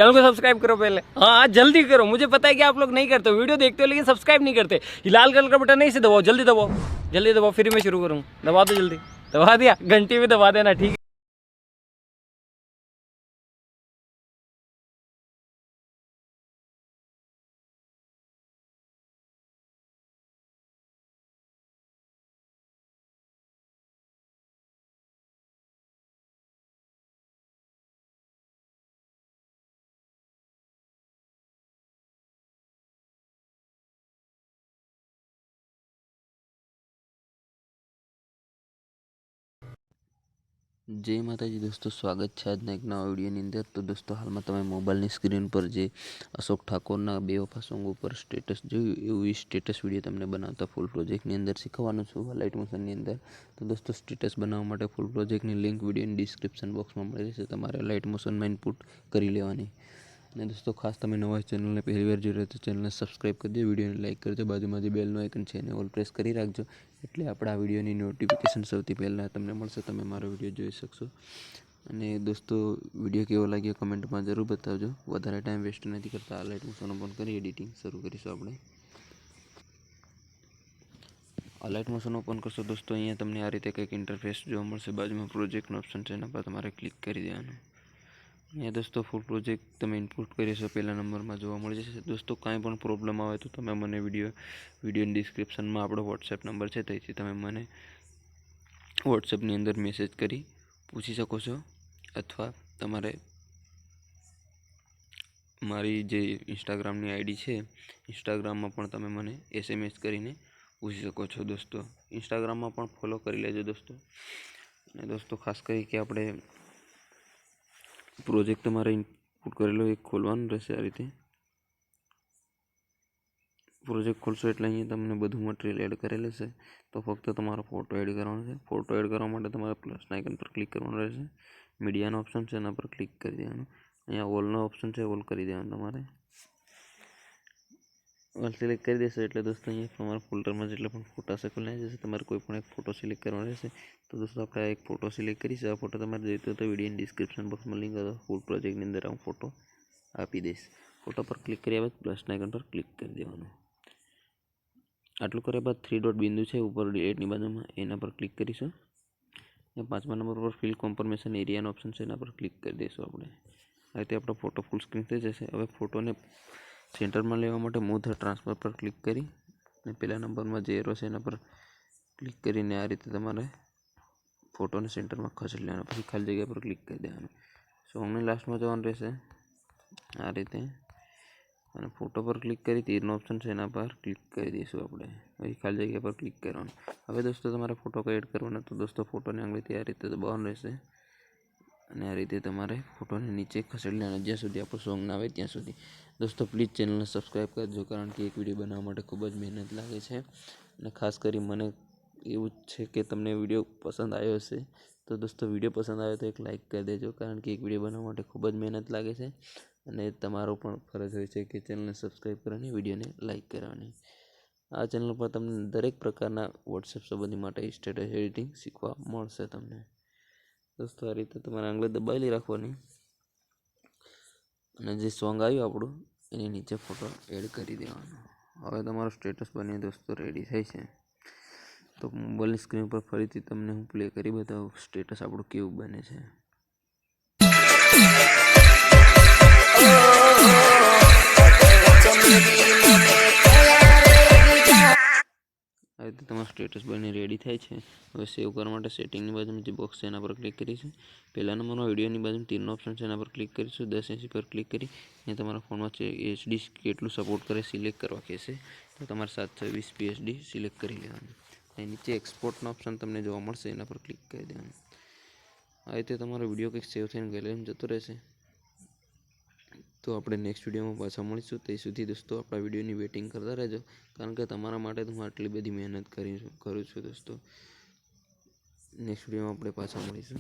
Channel को subscribe करो पहले। हाँ जल्दी करो, मुझे पता है कि आप लोग नहीं करते हो, वीडियो देखते हो लेकिन सब्सक्राइब नहीं करते। ये लाल कलर का बटन नहीं, इसे दबाओ, जल्दी दबाओ, जल्दी दबाओ, फिर मैं शुरू करूँ। दबा दो जल्दी, दबा दिया, घंटी भी दबा देना, ठीक है। जय माताजी दोस्तों, स्वागत है आज एक नवा विडियोની અંદર। तो दोस्तों हाल में તમે મોબાઈલની સ્ક્રીન પર જે અશોક ઠાકોરના બેવફા સોંગ ઉપર સ્ટેટસ જોયું, એવું સ્ટેટસ વિડીયો તમને બનાવતા ફૂલ પ્રોજેક્ટની અંદર શીખવાનું છું લાઇટ મોશનની અંદર। તો દોસ્તો સ્ટેટસ બનાવવા માટે ફૂલ પ્રોજેક્ટની લિંક વિડીયોની ડિસ્ક્રિપ્શન બોક્સમાં મળી રહેશે, તમારે લાઇટ મોશનમાં ઇનપુટ કરી લેવાની। અને દોસ્તો ખાસ તમે નવા ચેનલને પહેલી વાર જોઈ રહ્યા તો ચેનલને સબસ્ક્રાઇબ કરી દો, વિડીયોને લાઇક કરજો, બાજુમાં જે બેલનું આઇકન છે એને ઓલ પ્રેસ કરી રાખજો, એટલે આપણા વિડીયોની નોટિફિકેશન સૌથી પહેલાં તમને મળશે, તમે મારો વિડીયો જોઈ શકશો। અને દોસ્તો વિડીયો કેવો લાગ્યો કમેન્ટમાં જરૂર બતાવજો। વધારે ટાઈમ વેસ્ટ નથી કરતા, આ લાઇટ મોશન ઓપન કરી એડિટિંગ શરૂ કરીશું આપણે। આ લાઇટ મોશન ઓપન કરશો દોસ્તો, અહીંયા તમને આ રીતે કંઈક ઇન્ટરફેસ જોવા મળશે, બાજુમાં પ્રોજેક્ટનો ઓપ્શન છે એના પર તમારે ક્લિક કરી દેવાનું। અહીંયા દોસ્તો ફૂલ પ્રોજેક્ટ તમે ઇનપુટ કરીશો, પહેલા નંબરમાં જોવા મળી જશે। દોસ્તો કાંઈ પણ પ્રોબ્લેમ આવે તો તમે મને વિડીયોની ડિસ્ક્રિપ્શનમાં આપણો વોટ્સએપ નંબર છે, તેથી તમે મને વોટ્સએપની અંદર મેસેજ કરી પૂછી શકો છો, અથવા તમારે મારી જે ઇન્સ્ટાગ્રામની આઈડી છે ઇન્સ્ટાગ્રામમાં પણ તમે મને SMS કરીને પૂછી શકો છો દોસ્તો। ઇન્સ્ટાગ્રામમાં પણ ફોલો કરી લેજો દોસ્તો। અને દોસ્તો ખાસ કરી કે આપણે પ્રોજેક્ટ તમારે ઇનપુટ કરેલો એક ખોલવાનું રહેશે। આ રીતે પ્રોજેક્ટ ખોલશો એટલે અહીંયા તમને બધું મટીરિયલ એડ કરેલું છે, તો ફક્ત તમારો ફોટો એડ કરવાનો છે। ફોટો એડ કરવા માટે તમારે પ્લસના આઇકન પર ક્લિક કરવાનું રહેશે, મીડિયાનો ઓપ્શન છે એના પર ક્લિક કરી દેવાનું, અહીંયા ઓલનો ઓપ્શન છે ઓલ કરી દેવાનું તમારે। ઓલ સિલેક્ટ કરી દેશો એટલે દોસ્તો અહીંયા તમારા ફોલ્ડરમાં જેટલા પણ ફોટા છે ખુલી જશે, તમારે કોઈ પણ એક ફોટો સિલેક્ટ કરવાનો રહેશે। તો દોસ્તો આપણે એક ફોટો સિલેક્ટ કરીશું, આ ફોટો તમારે જોઈતો હોય તો વિડીયોની ડિસ્ક્રિપ્શન બોક્સમાં લિંક હતો, ફૂલ પ્રોજેક્ટની અંદર હું ફોટો આપી દઈશ। ફોટો પર ક્લિક કર્યા બાદ પ્લસના આઇકન પર ક્લિક કરી દેવાનું। આટલું કર્યા બાદ 3 ડોટ બિંદુ છે ઉપર ડિલીટની બાજુમાં, એના પર ક્લિક કરીશું। અને 5મા નંબર પર ફિલ કોન્ફર્મેશન એરિયાનો ઓપ્શન છે એના પર ક્લિક કરી દઈશું આપણે। આ રીતે આપણો ફોટો ફૂલ સ્ક્રીન થઈ જશે। હવે ફોટોને સેન્ટરમાં લેવા માટે મૂવ ધ ટ્રાન્સફર પર ક્લિક કરી અને પહેલા નંબરમાં જે એરો છે એના પર ક્લિક કરીને આ રીતે તમારે ફોટોને સેન્ટરમાં ખસેડી લેવાનો, પછી ખાલી જગ્યા પર ક્લિક કરી દેવાનું। સોંગની લાસ્ટમાં જવાનું રહેશે આ રીતે, અને ફોટો પર ક્લિક કરી તીરનો ઓપ્શન છે એના પર ક્લિક કરી દઈશું આપણે, પછી ખાલી જગ્યા પર ક્લિક કરવાનું। હવે દોસ્તો તમારે ફોટો એડ કરવાનો, તો દોસ્તો ફોટોને આંગળીથી આ રીતે દબાવવાનું રહેશે, અને આ રીતે તમારે ફોટોને નીચે ખસેડી લેવાનો જ્યાં સુધી આપણું સોંગ ના આવે ત્યાં સુધી। દોસ્તો પ્લીઝ ચેનલને સબસ્ક્રાઈબ કરજો, કારણ કે એક વિડીયો બનાવવા માટે ખૂબ જ મહેનત લાગે છે, અને ખાસ કરી મને એવું છે કે તમને વિડીયો પસંદ આવ્યો હશે, તો દોસ્તો વિડીયો પસંદ આવ્યો તો એક લાઇક કરી દેજો, કારણ કે એક વિડીયો બનાવવા માટે ખૂબ જ મહેનત લાગે છે, અને તમારો પણ ફરજ હોય છે કે ચેનલને સબસ્ક્રાઈબ કરવાની, વિડીયોને લાઇક કરવાની। આ ચેનલ પર તમને દરેક પ્રકારના વોટ્સએપ સંબંધી માટે સ્ટેટસ એડિટિંગ શીખવા મળશે તમને। દોસ્તો આ રીતે તમારે આંગળી દબાવેલી રાખવાની, અને જે સોંગ આવ્યું આપણું એની નીચે ફોટો એડ કરી દેવાનો। હવે તમારો સ્ટેટસ બની દોસ્તો રેડી થાય છે। તો મોબાઈલની સ્ક્રીન પર ફરીથી તમને હું પ્લે કરી બતાવું સ્ટેટસ આપણું કેવું બને છે। આ રીતે તમારું સ્ટેટસ બની રેડી થાય છે। હવે સેવ કરવા માટે સેટિંગની બાજુમાં જે બોક્સ છે એના પર ક્લિક કરીશું, પહેલા નંબરમાં વિડીયોની બાજુમાં તીરનો ઓપ્શન છે એના પર ક્લિક કરીશું, 1080 પર ક્લિક કરી અને તમારા ફોનમાં HD કેટલું સપોર્ટ કરે સિલેક્ટ કરવા કહેશે, તો તમારે 720p HD સિલેક્ટ કરી લેવાનું। અને નીચે એક્સપોર્ટનો ઓપ્શન તમને જોવા મળશે એના પર ક્લિક કરી દેવાનું। આ રીતે તમારો વિડીયો કંઈક સેવ થઈને ગેલેરીમાં જતો રહેશે। તો આપણે નેક્સ્ટ વિડીયોમાં પાછા મળીશું, તે સુધી દોસ્તો આપણા વિડીયોની વેટિંગ કરતા રહેજો, કારણ કે તમારા માટે હું આટલી બધી મહેનત કરું છું દોસ્તો। નેક્સ્ટ વિડીયોમાં આપણે પાછા મળીશું।